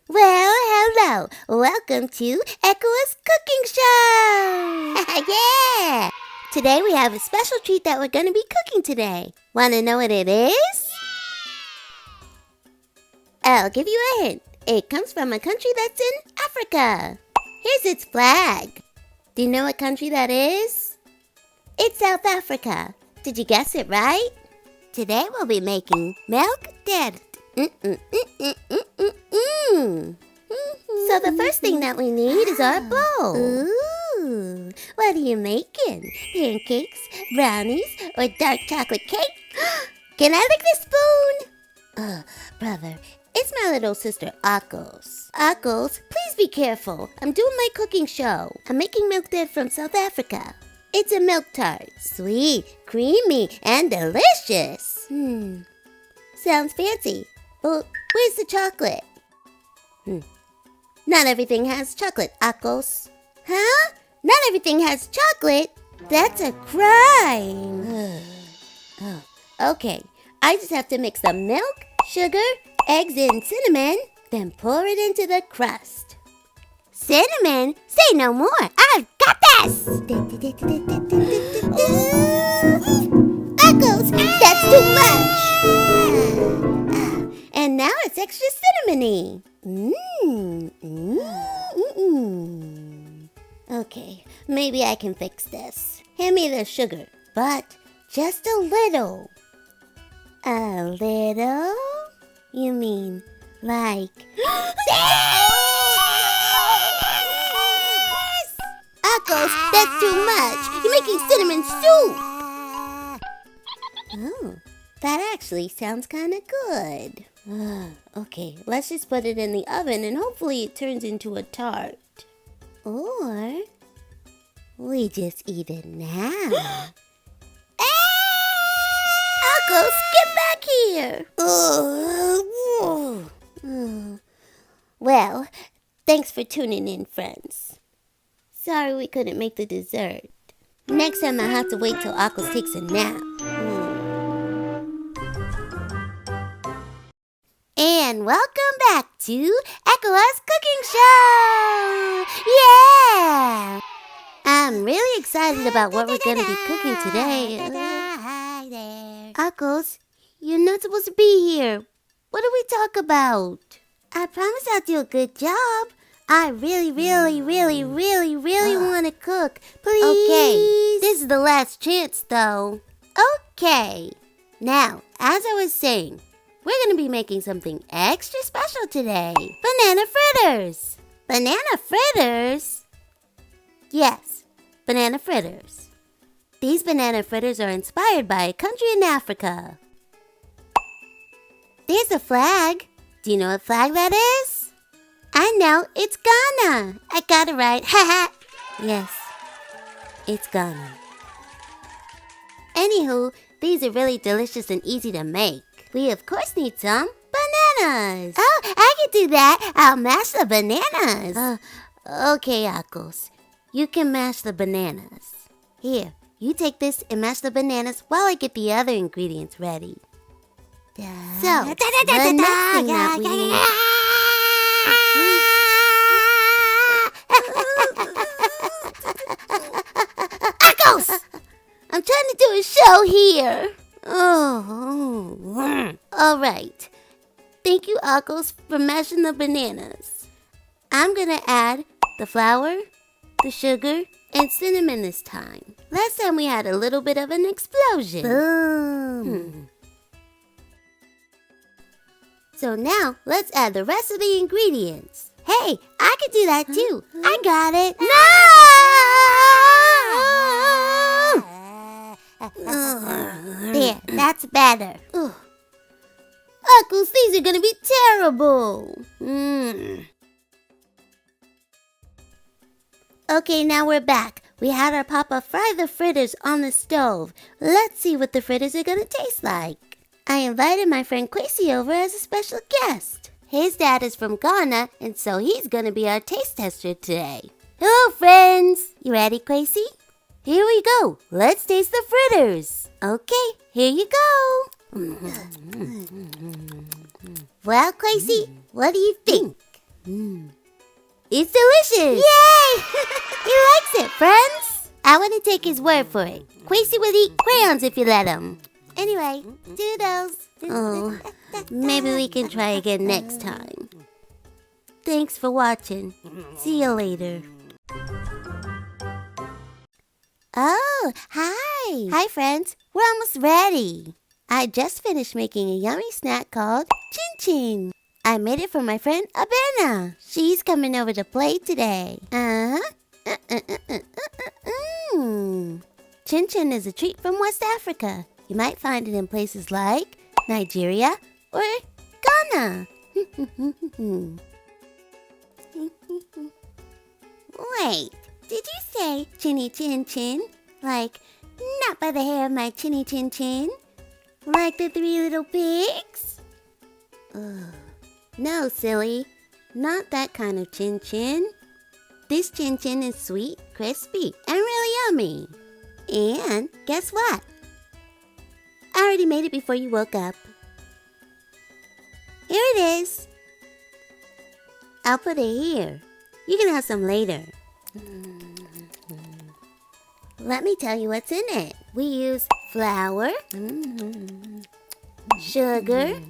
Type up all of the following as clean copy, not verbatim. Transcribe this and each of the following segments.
Well, hello. Welcome to Ekua's cooking show. Yeah! Today we have a special treat that we're going to be cooking today. Want to know what it is? I'll give you a hint. It comes from a country that's in Africa. Here's its flag. Do you know what country that is? It's South Africa. Did you guess it right? Today we'll be making Melktert. So the first thing that we need is our bowl. Ooh, what are you making? Pancakes, brownies, or dark chocolate cake? Can I lick this spoon? Brother, it's my little sister, Akos. Akos, please be careful. I'm doing my cooking show. I'm making Melktert from South Africa. It's a milk tart. Sweet, creamy, and delicious. Sounds fancy. Well, where's the chocolate? Not everything has chocolate, Akos. Huh? Not everything has chocolate? That's a crime. Okay, I just have to mix some milk, sugar, eggs, and cinnamon, then pour it into the crust. Cinnamon? Say no more. I've got this! Akos, that's too much! And now it's extra cinnamony. Okay, maybe I can fix this. Hand me the sugar, but just a little. A little? You mean like... Akos, that's too much. You're making cinnamon soup. Oh, that actually sounds kind of good. Okay, let's just put it in the oven and hopefully it turns into a tart. Or we just eat it now. Akos, get back here! Well, thanks for tuning in, friends. Sorry we couldn't make the dessert. Next time I have to wait till Akos takes a nap. And welcome back to Ekua's cooking show! Yeah! I'm really excited about what we're going to be cooking today. Hi there. Akos, you're not supposed to be here. What do we talk about? I promise I'll do a good job. I really want to cook. Please. Okay, this is the last chance though. Okay. Now, as I was saying, we're going to be making something extra special today. Banana fritters. Banana fritters? Yes, banana fritters. These banana fritters are inspired by a country in Africa. There's a flag. Do you know what flag that is? I know, it's Ghana. I got it right. Haha. Yes, it's Ghana. Anywho, these are really delicious and easy to make. We of course need some bananas. Oh, I can do that. I'll mash the bananas. Okay, Akos. You can mash the bananas. Here, you take this and mash the bananas while I get the other ingredients ready. So, the next thing that we need... Akos! I'm trying to do a show here. All right. Thank you, Akos, for mashing the bananas. I'm going to add the flour, the sugar, and cinnamon this time. Last time we had a little bit of an explosion. Boom. So now, let's add the rest of the ingredients. Hey, I can do that too. I got it. No! There, that's better. Akos, these are gonna be terrible. Okay, now we're back. We had our papa fry the fritters on the stove. Let's see what the fritters are gonna taste like. I invited my friend Kwesi over as a special guest. His dad is from Ghana, and so he's gonna be our taste tester today. Hello, friends! You ready, Kwesi? Here we go. Let's taste the fritters. Okay, here you go. Well, Kwesi, what do you think? It's delicious! Yay! He likes it, friends! I want to take his word for it. Quasi will eat crayons if you let him. Anyway, doodles. Oh, maybe we can try again next time. Thanks for watching. See you later. Oh, hi! Hi, friends. We're almost ready. I just finished making a yummy snack called Chin Chin. I made it for my friend Abena. She's coming over to play today. Chin Chin is a treat from West Africa. You might find it in places like Nigeria or Ghana. Wait, did you say chinny chin chin? Like, not by the hair of my chinny chin chin? Like the 3 little pigs? No, silly. Not that kind of chin chin. This chin chin is sweet, crispy, and really yummy. And guess what? I already made it before you woke up. Here it is. I'll put it here. You can have some later. Let me tell you what's in it. We use flour, sugar.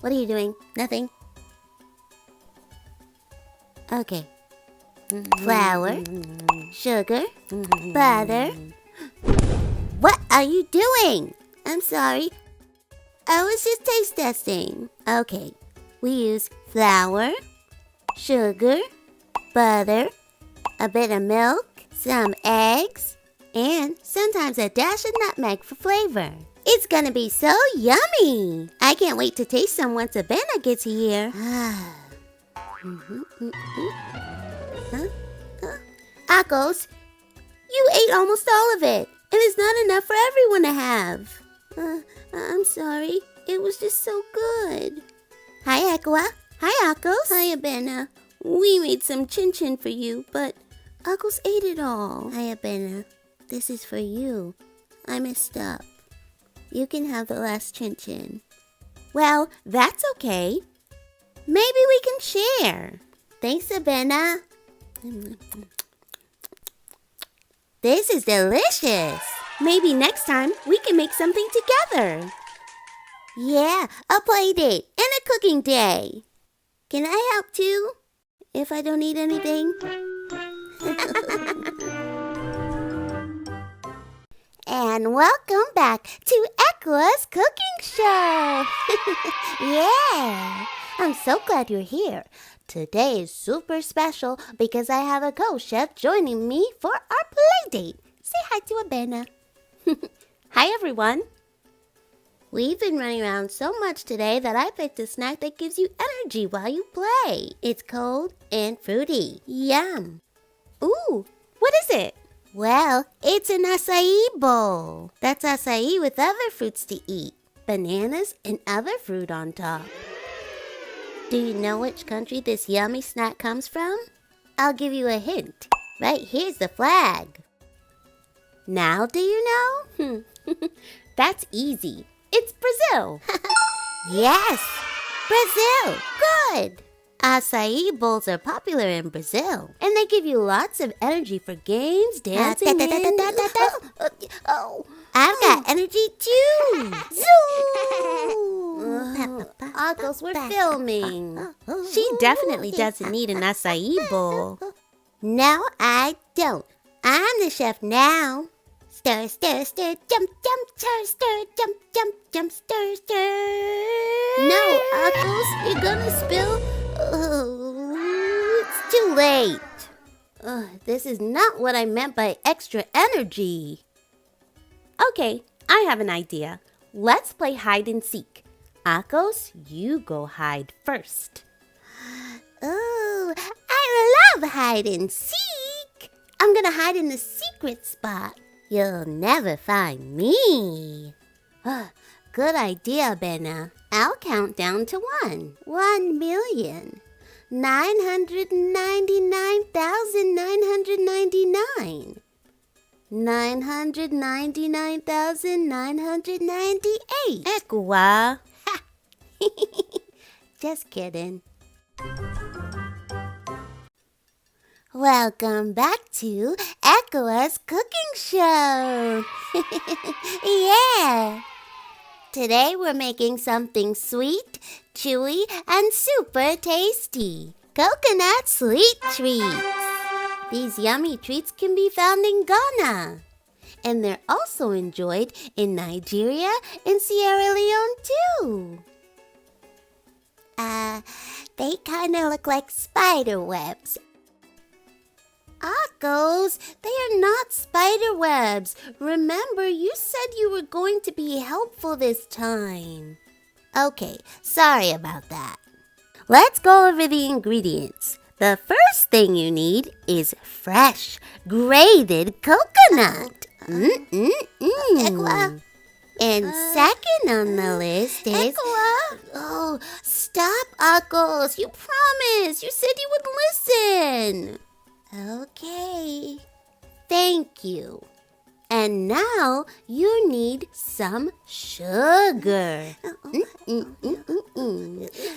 What are you doing? Nothing? Okay. Flour, sugar, butter. What are you doing? I'm sorry. I was just taste testing. Okay. We use flour, sugar, butter, a bit of milk, some eggs, and sometimes a dash of nutmeg for flavor. It's gonna be so yummy! I can't wait to taste some once Abena gets here. Akos, you ate almost all of it, and it's not enough for everyone to have. I'm sorry. It was just so good. Hi, Ekua. Hi, Akos. Hi, Abena. We made some chin chin for you, but Akos ate it all. Hi, Abena. This is for you. I messed up. You can have the last chin chin. Well, that's okay. Maybe we can share. Thanks, Abena. This is delicious. Maybe next time we can make something together. Yeah, a play date and a cooking day. Can I help too? If I don't eat anything? And welcome back to Ekua's cooking show. Yeah, I'm so glad you're here. Today is super special because I have a co-chef joining me for our play date. Say hi to Abena. Hi, everyone. We've been running around so much today that I picked a snack that gives you energy while you play. It's cold and fruity. Yum. Ooh, what is it? Well, it's an acai bowl. That's acai with other fruits to eat. Bananas and other fruit on top. Do you know which country this yummy snack comes from? I'll give you a hint. Right here's the flag. Now do you know? That's easy. It's Brazil. Yes, Brazil. Good. Acai bowls are popular in Brazil, and they give you lots of energy for games, dancing, and... I've got energy too. Akos, we're filming. She definitely doesn't need an acai bowl. No, I don't. I'm the chef now. Stir, stir, stir, jump, jump, stir, stir, jump, jump, jump, stir, stir. No, Akos, you're gonna spill. It's too late. This is not what I meant by extra energy. Okay, I have an idea. Let's play hide and seek. Akos, you go hide first. Oh, I love hide and seek. I'm gonna hide in the secret spot. You'll never find me. Good idea, Bena. I'll count down to 1. 1,999,999. 999,998. Ekua. just kidding. Welcome back to Ekua's cooking show. Yeah. Today we're making something sweet, chewy, and super tasty. Coconut sweet treats. These yummy treats can be found in Ghana. And they're also enjoyed in Nigeria and Sierra Leone too. They kind of look like spider webs. Akos, they are not spider webs. Remember, you said you were going to be helpful this time. Okay, sorry about that. Let's go over the ingredients. The first thing you need is fresh, grated coconut. Ekua. And second on the list is... Ekua. Oh, stop, Akos. You promised. You said you would listen. Okay. Thank you. And now you need some sugar.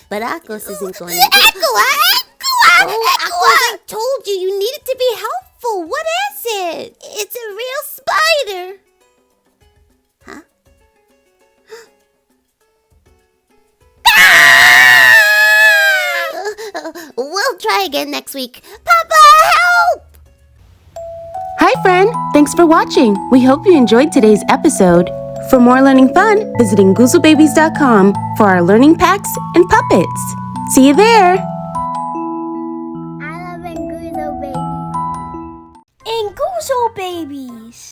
But Akos isn't going to... Ekua! Akos, I told you you needed to be helpful. What is it? It's a real spider. Huh? We'll try again next week. Papa, help! Hi friend, thanks for watching. We hope you enjoyed today's episode. For more learning fun, visit nguzobabies.com for our learning packs and puppets. See you there! I love Nguzo babies. Nguzo babies.